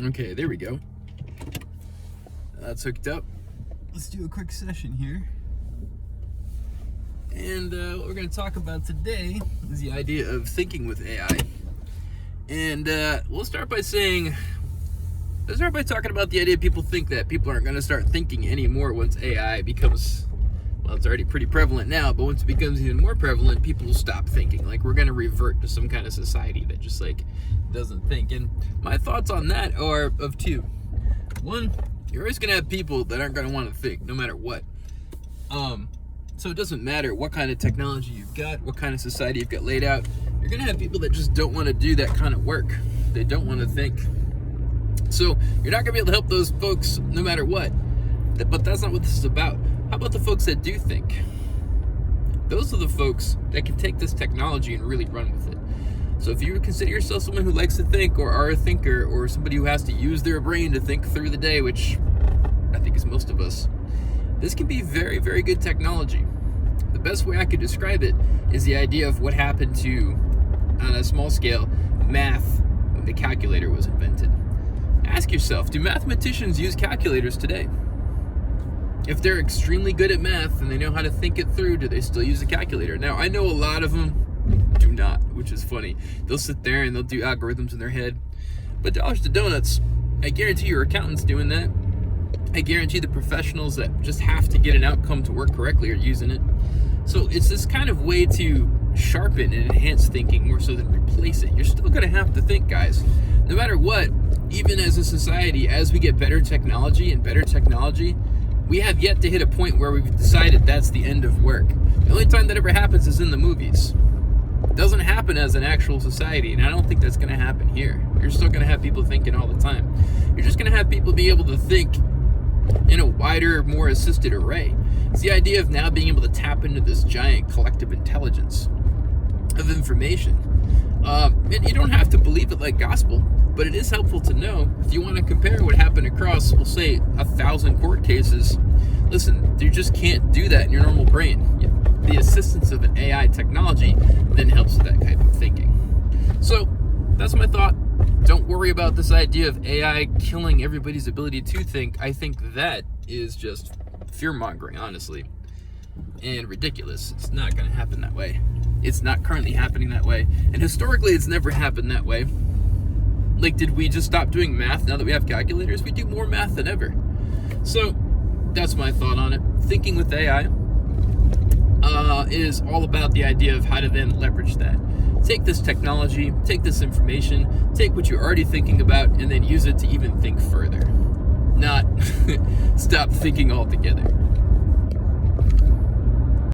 Okay, there we go. That's hooked up. Let's do a quick session here. And what we're going to talk about today is the idea of thinking with AI. And we'll start by talking about the idea people think that people aren't going to start thinking anymore once AI becomes, well, it's already pretty prevalent now, but once it becomes even more prevalent, people will stop thinking. Like, we're going to revert to some kind of society that just, like, doesn't think. And my thoughts on that are of two. One, you're always going to have people that aren't going to want to think, no matter what. So it doesn't matter what kind of technology you've got, what kind of society you've got laid out. You're going to have people that just don't want to do that kind of work. They don't want to think. So you're not going to be able to help those folks no matter what. But that's not what this is about. How about the folks that do think? Those are the folks that can take this technology and really run with it. So if you consider yourself someone who likes to think, or are a thinker, or somebody who has to use their brain to think through the day, which I think is most of us, this can be very, very good technology. The best way I could describe it is the idea of what happened to, on a small scale, math when the calculator was invented. Ask yourself, do mathematicians use calculators today? If they're extremely good at math and they know how to think it through, do they still use a calculator? Now, I know a lot of them do not, which is funny. They'll sit there and they'll do algorithms in their head. But dollars to donuts, I guarantee your accountant's doing that. I guarantee the professionals that just have to get an outcome to work correctly are using it. So it's this kind of way to sharpen and enhance thinking more so than replace it. You're still going to have to think, guys. No matter what, even as a society, as we get better technology, we have yet to hit a point where we've decided that's the end of work. The only time that ever happens is in the movies. It doesn't happen as an actual society, and I don't think that's going to happen here. You're still going to have people thinking all the time. You're just going to have people be able to think in a wider, more assisted array. It's the idea of now being able to tap into this giant collective intelligence of information. And you don't have to believe it like gospel, but it is helpful to know. If you want to compare what happened across, we'll say, 1,000 court cases, listen, you just can't do that in your normal brain. The assistance of an AI technology then helps with that type of thinking. So that's my thought. Don't worry about this idea of AI killing everybody's ability to think. I think that is just fear-mongering, honestly, and ridiculous. It's not going to happen that way. It's not currently happening that way, and historically it's never happened that way. Like, did we just stop doing math now that we have calculators? We do more math than ever. So that's my thought on it. Thinking with AI is all about the idea of how to then leverage that. Take this technology, take this information, take what you're already thinking about, and then use it to even think further. Not stop thinking altogether.